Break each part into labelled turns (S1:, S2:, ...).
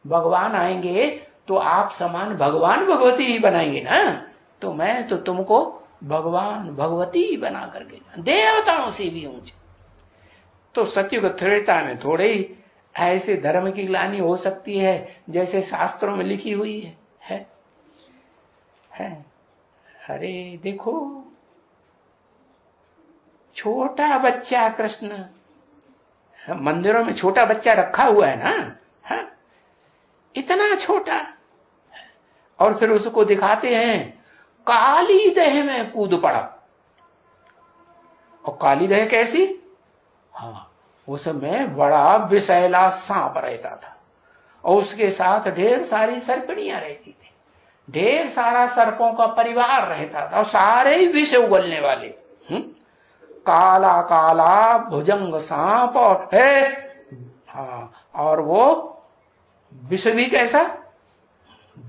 S1: भगवान आएंगे तो आप समान भगवान भगवती ही बनाएंगे ना, तो मैं तो तुमको भगवान भगवती ही बना करके देवताओं से भी ऊंचे। तो सत्युग त्रेता में थोड़े ही ऐसे धर्म की ग्लानि हो सकती है जैसे शास्त्रों में लिखी हुई है। अरे देखो, छोटा बच्चा कृष्ण, मंदिरों में छोटा बच्चा रखा हुआ है ना, है? इतना छोटा, और फिर उसको दिखाते हैं काली दह में कूद पड़ा। और काली दह कैसी? हाँ, उसमें बड़ा विषैला सांप रहता था और उसके साथ ढेर सारी सर्पणियां रहती थी, ढेर सारा सर्पों का परिवार रहता था और सारे ही विष उगलने वाले। काला काला भुजंग सांप और है, हाँ, और वो विष भी कैसा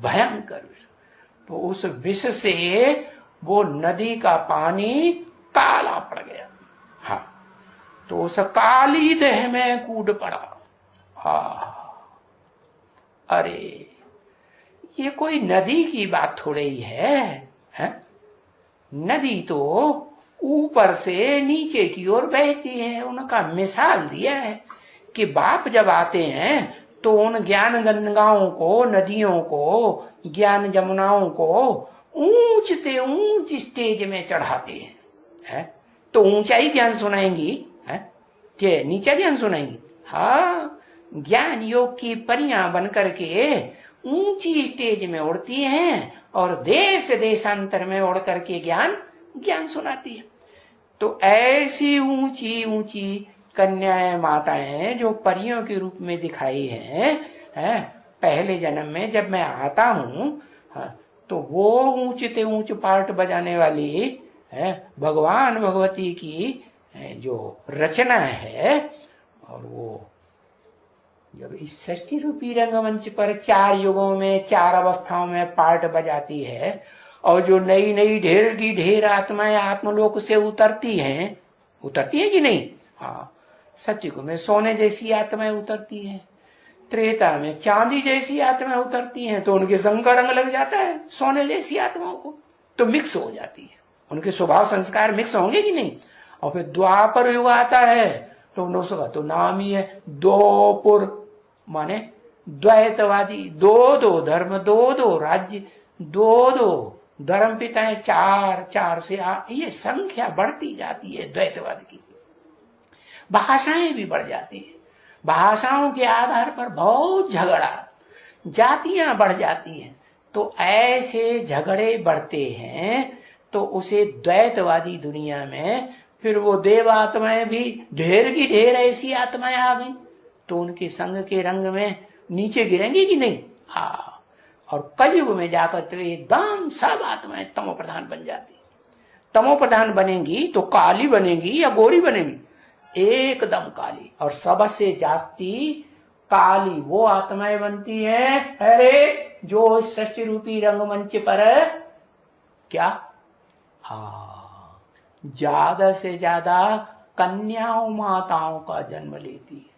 S1: भयंकर विष। तो उस विष से वो नदी का पानी काला पड़ गया। हाँ, तो उस काली देह में कूद पड़ा। अरे ये कोई नदी की बात थोड़ी ही है? नदी तो ऊपर से नीचे की ओर बहती है। उनका मिसाल दिया है कि बाप जब आते हैं तो उन ज्ञान गंगाओं को, नदियों को, ज्ञान जमुनाओं को ऊंचते ऊंच स्टेज में चढ़ाते हैं, तो ऊंचाई ज्ञान सुनाएंगी है कि नीचा ज्ञान सुनाएंगी? हाँ, ज्ञान योग की परियां बनकर के ऊंची स्टेज में उड़ती हैं और देश देशांतर में उड़ करके ज्ञान सुनाती है। तो ऐसी ऊंची ऊंची कन्याएं माताएं जो परियों के रूप में दिखाई हैं, पहले जन्म में जब मैं आता हूं, तो वो ऊंचते ऊंच पार्ट बजाने वाली है भगवान भगवती की जो रचना है। और वो जब इस षष्ठी रूपी रंगमंच पर 4 युगों में 4 अवस्थाओं में पार्ट बजाती है और जो नई नई ढेर की ढेर आत्माएं आत्मलोक से उतरती हैं कि नहीं? हाँ, सतयुग में सोने जैसी आत्माएं उतरती हैं, त्रेता में चांदी जैसी आत्माएं उतरती हैं, तो उनके संग का रंग लग जाता है सोने जैसी आत्माओं को, तो मिक्स हो जाती है, उनके स्वभाव संस्कार मिक्स होंगे कि नहीं? और फिर द्वापर युग आता है तो उसका तो नाम ही है दोपुर, माने द्वैतवादी, दो धर्म, दो राज्य, दो धर्म पिताएं, 4 से 8, ये संख्या बढ़ती जाती है द्वैतवाद की। भाषाएं भी बढ़ जाती है, भाषाओं के आधार पर बहुत झगड़ा, जातियां बढ़ जाती हैं। तो ऐसे झगड़े बढ़ते हैं तो उसे द्वैतवादी दुनिया में फिर वो देव आत्माएं भी ढेर की ढेर ऐसी आत्माएं आ गई, तो उनके संग के रंग में नीचे गिरेंगी कि नहीं? हाँ, और कलयुग में जाकर तो एकदम सब आत्माएं तमो प्रधान बन जाती। तमो प्रधान बनेंगी तो काली बनेंगी या गोरी बनेंगी? एकदम काली। और सबसे जास्ती काली वो आत्माएं बनती हैं, अरे जो षष्ठी रूपी रंगमंच पर क्या, हाँ, ज्यादा से ज्यादा कन्याओं माताओं का जन्म लेती है।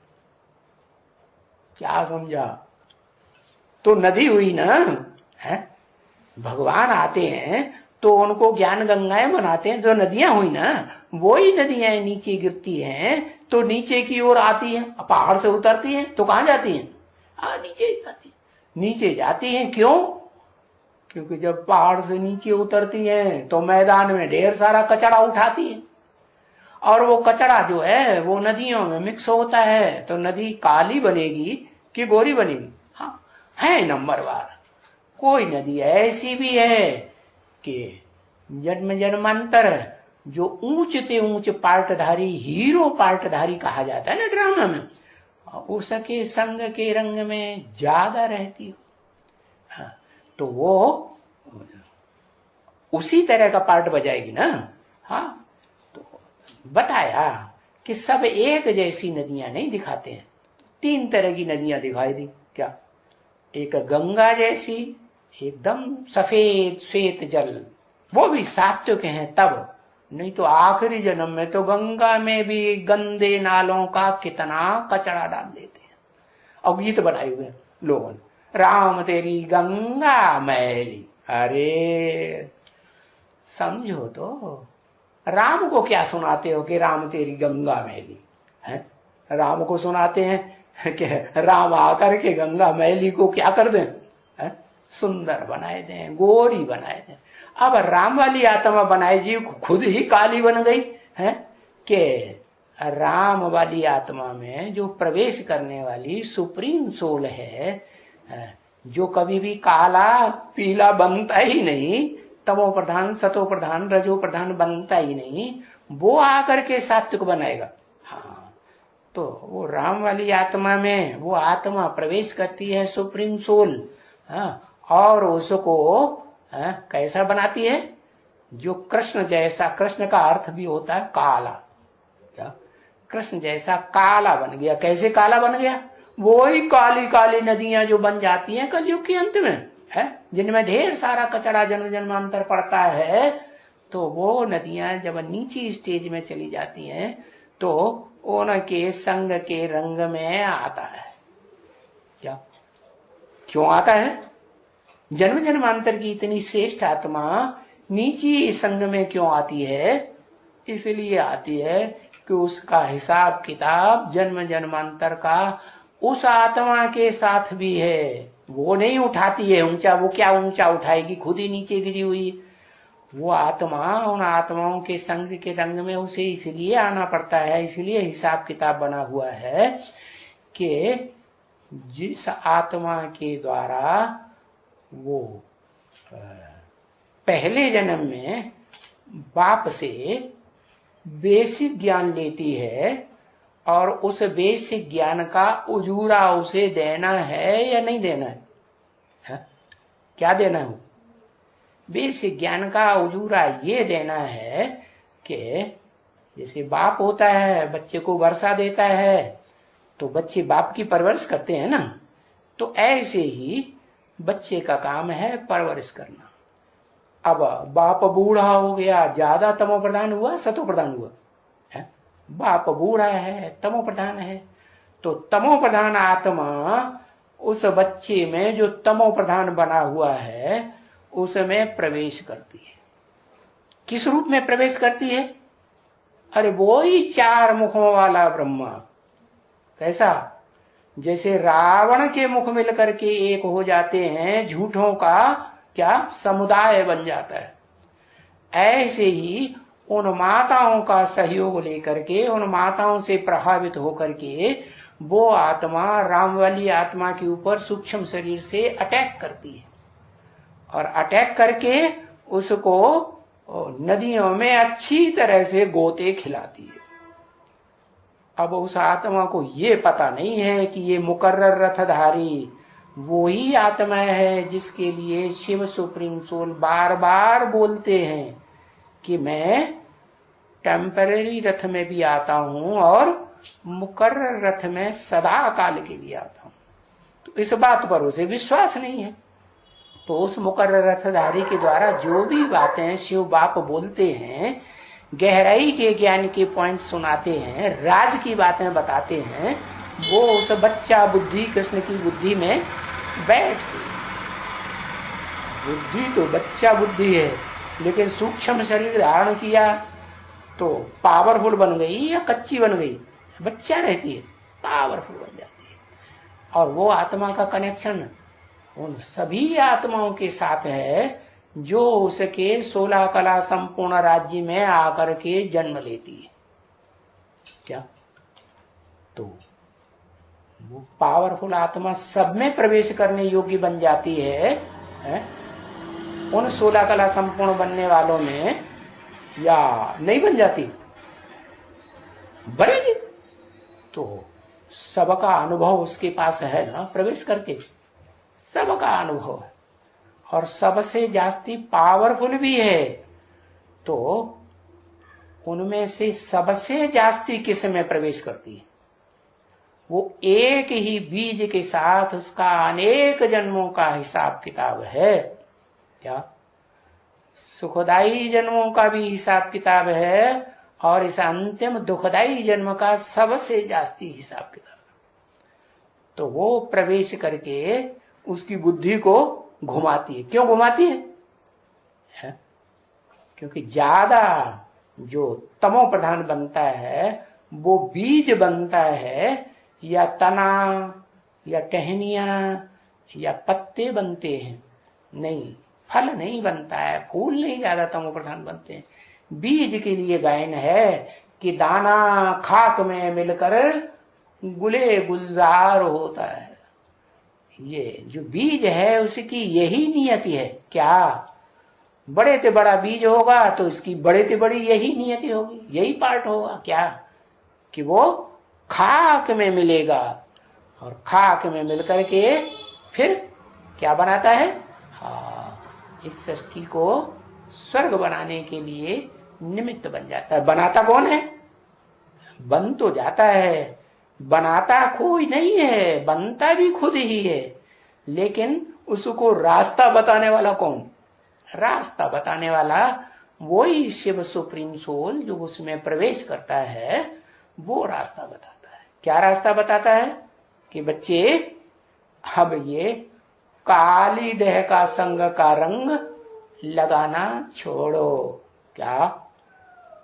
S1: क्या समझा? तो नदी हुई ना, है? भगवान आते हैं तो उनको ज्ञान गंगाएं बनाते हैं, जो नदियां हुई ना वो ही नदियां नीचे गिरती हैं तो नीचे की ओर आती हैं, पहाड़ से उतरती हैं तो कहां जाती हैं? नीचे जाती, नीचे जाती हैं। क्यों? क्योंकि जब पहाड़ से नीचे उतरती हैं तो मैदान में ढेर सारा कचरा उठाती है और वो कचरा जो है वो नदियों में मिक्स होता है, तो नदी काली बनेगी कि गोरी बनेगी? हाँ, है नंबरवार। कोई नदी ऐसी भी है कि जन्म जन्मांतर जो ऊंचते ऊंच पार्टधारी, हीरो पार्टधारी कहा जाता है ना ड्रामा में, उसके संग के रंग में ज्यादा रहती हो, हाँ, तो वो उसी तरह का पार्ट बजाएगी ना। हाँ, तो बताया कि सब एक जैसी नदियां नहीं दिखाते हैं, 3 तरह की नदियां दिखाई दी। क्या? एक गंगा जैसी एकदम सफेद श्वेत जल, वो भी सात्विक हैं तब, नहीं तो आखिरी जन्म में तो गंगा में भी गंदे नालों का कितना कचरा डाल देते हैं और गीत बनाए हुए लोगों ने। राम तेरी गंगा मैली। अरे समझो तो, राम को क्या सुनाते हो कि राम तेरी गंगा मैली है? राम को सुनाते हैं कि राम आकर के गंगा मैली को क्या कर दें है? सुंदर बनाए दें, गोरी बनाए दें। अब राम वाली आत्मा बनाए जी खुद ही काली बन गई है कि राम वाली आत्मा में जो प्रवेश करने वाली सुप्रीम सोल है, जो कभी भी काला पीला बनता ही नहीं, तमो प्रधान सतो प्रधान रजो प्रधान बनता ही नहीं, वो आकर के सात्विक बनाएगा। हाँ, तो वो राम वाली आत्मा में वो आत्मा प्रवेश करती है सुप्रीम सोल। हाँ, और उसको कैसा बनाती है? जो कृष्ण जैसा, कृष्ण का अर्थ भी होता है काला, क्या कृष्ण जैसा काला बन गया। कैसे काला बन गया? वो ही काली काली नदियां जो बन जाती हैं कलयुग के अंत में है, जिनमें ढेर सारा कचरा जन्म जन्मांतर पड़ता है, तो वो नदियां जब नीचे स्टेज में चली जाती हैं तो उनके संग के रंग में आता है। क्या क्यों आता है? जन्म जन्मांतर की इतनी श्रेष्ठ आत्मा नीची संग में क्यों आती है? इसलिए आती है कि उसका हिसाब किताब जन्म जन्मांतर का उस आत्मा के साथ भी है। वो नहीं उठाती है ऊंचा, वो क्या ऊंचा उठाएगी, खुद ही नीचे गिरी हुई। वो आत्मा उन आत्माओं के संग के रंग में उसे इसलिए आना पड़ता है, इसलिए हिसाब किताब बना हुआ है कि जिस आत्मा के द्वारा वो पहले जन्म में बाप से बेसिक ज्ञान लेती है और उस बेसिक ज्ञान का उजूरा उसे देना है या नहीं देना है? क्या देना है? बेसिक ज्ञान का उजूरा ये देना है कि जैसे बाप होता है, बच्चे को वर्षा देता है, तो बच्चे बाप की परवरिश करते हैं ना, तो ऐसे ही बच्चे का काम है परवरिश करना। अब बाप बूढ़ा हो गया, ज्यादा तमो प्रधान हुआ सतो प्रधान हुआ है? बाप बूढ़ा है, तमो प्रधान है, तो तमो प्रधान आत्मा उस बच्चे में जो तमो प्रधान बना हुआ है उसमें प्रवेश करती है। किस रूप में प्रवेश करती है? अरे वो ही 4 मुखों वाला ब्रह्मा। कैसा? जैसे रावण के मुख मिलकर के एक हो जाते हैं, झूठों का क्या समुदाय बन जाता है, ऐसे ही उन माताओं का सहयोग लेकर के, उन माताओं से प्रभावित होकर के वो आत्मा राम वाली आत्मा के ऊपर सूक्ष्म शरीर से अटैक करती है और अटैक करके उसको नदियों में अच्छी तरह से गोते खिलाती है। अब उस आत्मा को ये पता नहीं है कि ये मुकर्रर रथधारी वो ही आत्मा है जिसके लिए शिव सुप्रीम सोल बार बार बोलते हैं कि मैं टेम्पररी रथ में भी आता हूं और मुकर्रर रथ में सदा काल के लिए आता हूं। तो इस बात पर उसे विश्वास नहीं है, तो उस मुकर्रर रथधारी के द्वारा जो भी बातें शिव बाप बोलते हैं, गहराई के ज्ञान के पॉइंट सुनाते हैं, राज की बातें बताते हैं, वो उस बच्चा बुद्धि कृष्ण की बुद्धि में बैठती है। बुद्धि तो बच्चा बुद्धि है, लेकिन सूक्ष्म शरीर धारण किया तो पावरफुल बन गई या कच्ची बन गई? बच्चा रहती है, पावरफुल बन जाती है। और वो आत्मा का कनेक्शन उन सभी आत्माओं के साथ है जो उसके 16 कला संपूर्ण राज्य में आकर के जन्म लेती है। क्या? तो वो पावरफुल आत्मा सब में प्रवेश करने योग्य बन जाती है, उन 16 कला संपूर्ण बनने वालों में, या नहीं बन जाती? बनेगी। तो सबका अनुभव उसके पास है ना, प्रवेश करके सबका अनुभव है और सबसे जास्ती पावरफुल भी है। तो उनमें से सबसे जास्ती किस में प्रवेश करती है? वो एक ही बीज के साथ उसका अनेक जन्मों का हिसाब किताब है। क्या? सुखदायी जन्मों का भी हिसाब किताब है और इस अंतिम दुखदायी जन्म का सबसे जास्ती हिसाब किताब। तो वो प्रवेश करके उसकी बुद्धि को घुमाती है। क्यों घुमाती है? क्योंकि ज्यादा जो तमो प्रधान बनता है वो बीज बनता है या तना या टहनिया या पत्ते बनते हैं, नहीं फल नहीं बनता है, फूल नहीं ज्यादा तमो प्रधान बनते हैं। बीज के लिए गायन है कि दाना खाक में मिलकर गुले गुलजार होता है। ये जो बीज है उसकी यही नियति है। क्या? बड़े से बड़ा बीज होगा तो इसकी बड़े से बड़ी यही नियति होगी, यही पार्ट होगा। क्या? कि वो खाक में मिलेगा और खाक में मिलकर के फिर क्या बनाता है? इस सृष्टि को स्वर्ग बनाने के लिए निमित्त बन जाता है। बनाता कौन है? बन तो जाता है, बनाता कोई नहीं है, बनता भी खुद ही है, लेकिन उसको रास्ता बताने वाला कौन? रास्ता बताने वाला वही शिव सुप्रीम सोल जो उसमें प्रवेश करता है, वो रास्ता बताता है। क्या रास्ता बताता है? कि बच्चे अब ये काली देह का संग का रंग लगाना छोड़ो। क्या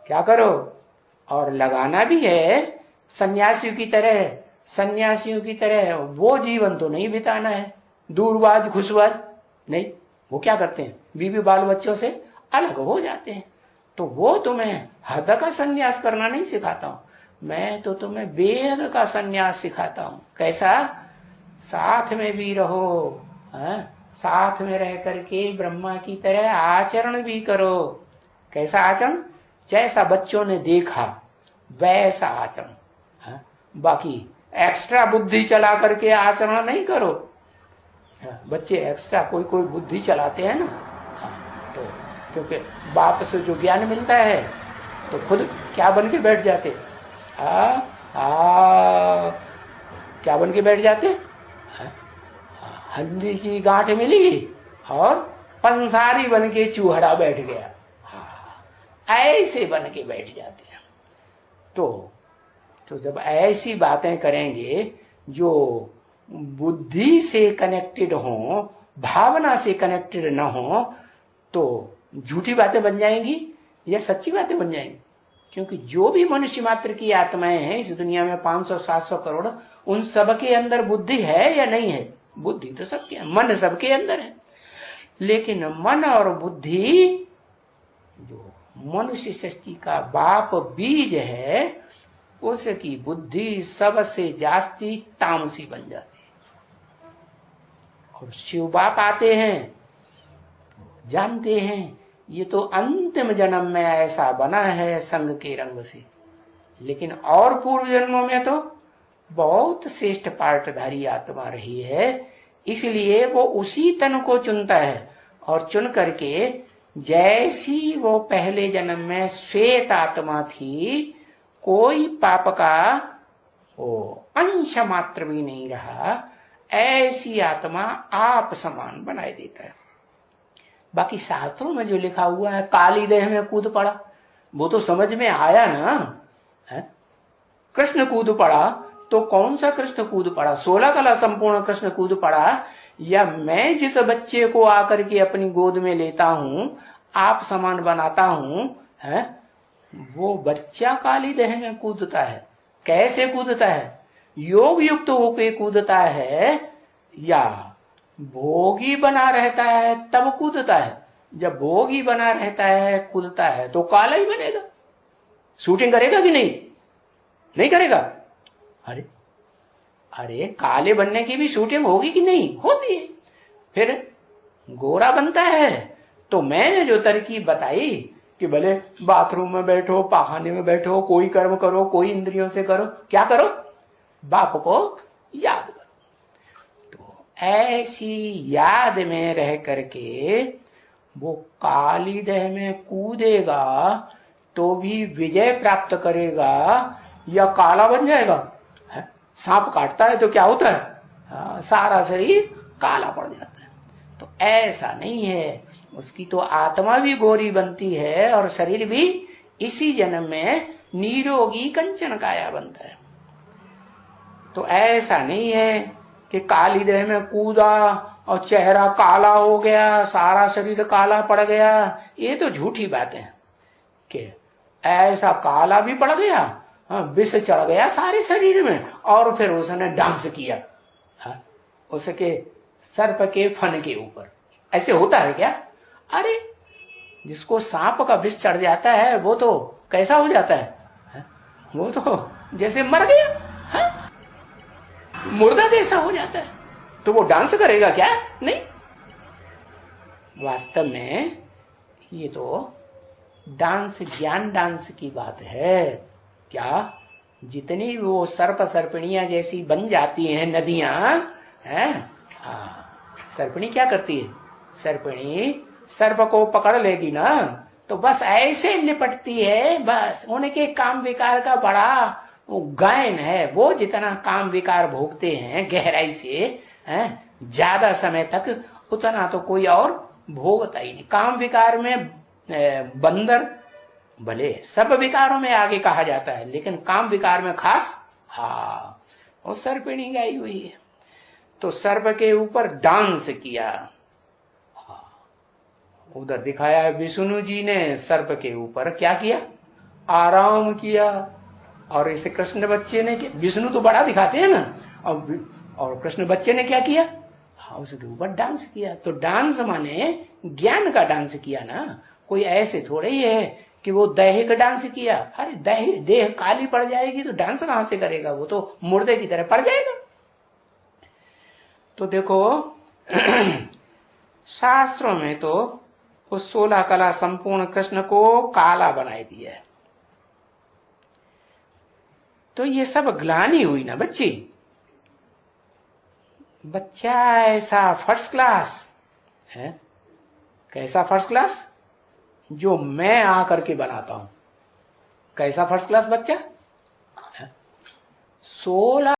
S1: क्या करो? और लगाना भी है सन्यासियों की तरह। सन्यासियों की तरह वो जीवन तो नहीं बिताना है दूरबाज खुशबाज, नहीं। वो क्या करते हैं? बीवी बाल बच्चों से अलग हो जाते हैं। तो वो तुम्हें हद का सन्यास करना नहीं सिखाता हूं, मैं तो तुम्हें बेहद का सन्यास सिखाता हूं। कैसा? साथ में भी रहो, साथ में रह करके ब्रह्मा की तरह आचरण भी करो। कैसा आचरण? जैसा बच्चों ने देखा वैसा आचरण। बाकी एक्स्ट्रा बुद्धि चला करके आचरण नहीं करो। बच्चे एक्स्ट्रा कोई कोई बुद्धि चलाते हैं ना, तो क्योंकि बाप से जो ज्ञान मिलता है तो खुद क्या बन के बैठ जाते? क्या बन के बैठ जाते? हल्दी की गांठ मिली और पंसारी बन के चूहड़ा बैठ गया। ऐसे बन के बैठ जाते हैं। तो जब ऐसी बातें करेंगे जो बुद्धि से कनेक्टेड हो, भावना से कनेक्टेड न हो, तो झूठी बातें बन जाएंगी या सच्ची बातें बन जाएंगी। क्योंकि जो भी मनुष्य मात्र की आत्माएं हैं इस दुनिया में 500-700 करोड़, उन सबके अंदर बुद्धि है या नहीं है? बुद्धि तो सबके, मन सबके अंदर है, लेकिन मन और बुद्धि जो मनुष्य सृष्टि का बाप बीज है उसकी बुद्धि सबसे जास्ती तामसी बन जाती है। और शिव बाप आते हैं, जानते हैं ये तो अंतिम जन्म में ऐसा बना है संग के रंग से, लेकिन और पूर्व जन्मों में तो बहुत श्रेष्ठ पार्टधारी आत्मा रही है, इसलिए वो उसी तन को चुनता है। और चुन करके जैसी वो पहले जन्म में श्वेत आत्मा थी, कोई पाप का वो अंश मात्र भी नहीं रहा, ऐसी आत्मा आप समान बनाए देता है। बाकी शास्त्रों में जो लिखा हुआ है काली देह में कूद पड़ा, वो तो समझ में आया ना है? कृष्ण कूद पड़ा तो कौन सा कृष्ण कूद पड़ा? 16 कला संपूर्ण कृष्ण कूद पड़ा, या मैं जिस बच्चे को आकर के अपनी गोद में लेता हूं, आप समान बनाता हूं, है वो बच्चा काली देह में कूदता है। कैसे कूदता है? योग युक्त होके कूदता है या भोगी बना रहता है तब कूदता है? जब भोगी बना रहता है कूदता है तो काला ही बनेगा। शूटिंग करेगा कि नहीं? नहीं करेगा। अरे काले बनने की भी शूटिंग होगी कि नहीं? होती है। फिर गोरा बनता है तो मैंने जो तरकीब बताई कि भले बाथरूम में बैठो, पहाने में बैठो, कोई कर्म करो, कोई इंद्रियों से करो, क्या करो? बाप को याद करो। तो ऐसी याद में रह करके वो काली देह में कूदेगा तो भी विजय प्राप्त करेगा या काला बन जाएगा? सांप काटता है तो क्या होता है? सारा शरीर काला पड़ जाता है। तो ऐसा नहीं है, उसकी तो आत्मा भी गोरी बनती है और शरीर भी इसी जन्म में निरोगी कंचन काया बनता है। तो ऐसा नहीं है कि काली देह में कूदा और चेहरा काला हो गया, सारा शरीर काला पड़ गया। ये तो झूठी बात है कि ऐसा काला भी पड़ गया, विष चढ़ गया सारे शरीर में, और फिर उसने डांस किया उसके सर्प के फन के ऊपर। ऐसे होता है क्या? अरे जिसको सांप का विष चढ़ जाता है वो तो कैसा हो जाता है? वो तो जैसे मर गया, मुर्दा जैसा हो जाता है। तो वो डांस करेगा क्या? नहीं। वास्तव में ये तो डांस ज्ञान डांस की बात है। क्या जितनी वो सर्प सर्पिणियां जैसी बन जाती हैं नदियां हैं, सर्पिणी क्या करती है? सर्पिणी सर्प को पकड़ लेगी ना तो बस ऐसे निपटती है, बस उनके काम विकार का बड़ा वो गायन है। वो जितना काम विकार भोगते हैं गहराई से ज्यादा समय तक, उतना तो कोई और भोगता ही नहीं। काम विकार में बंदर भले सब विकारों में आगे कहा जाता है, लेकिन काम विकार में खास वो सर्पिणी गाई हुई है। तो सर्प के ऊपर डांस किया, उधर दिखाया है विष्णु जी ने सर्प के ऊपर क्या किया? आराम किया। और इसे कृष्ण बच्चे ने किया। विष्णु तो बड़ा दिखाते हैं ना, और कृष्ण बच्चे ने क्या किया? उसके ऊपर डांस किया। तो डांस माने ज्ञान का डांस किया ना, कोई ऐसे थोड़े ही है कि वो दैहिक डांस किया। अरे देह काली पड़ जाएगी तो डांस कहां से करेगा? वो तो मुर्दे की तरह पड़ जाएगा। तो देखो शास्त्रों में तो उस 16 कला संपूर्ण कृष्ण को काला बनाई दिया है। तो ये सब ग्लानि हुई ना बच्ची। बच्चा ऐसा फर्स्ट क्लास है, कैसा फर्स्ट क्लास? जो मैं आकर के बनाता हूं। कैसा फर्स्ट क्लास बच्चा? 16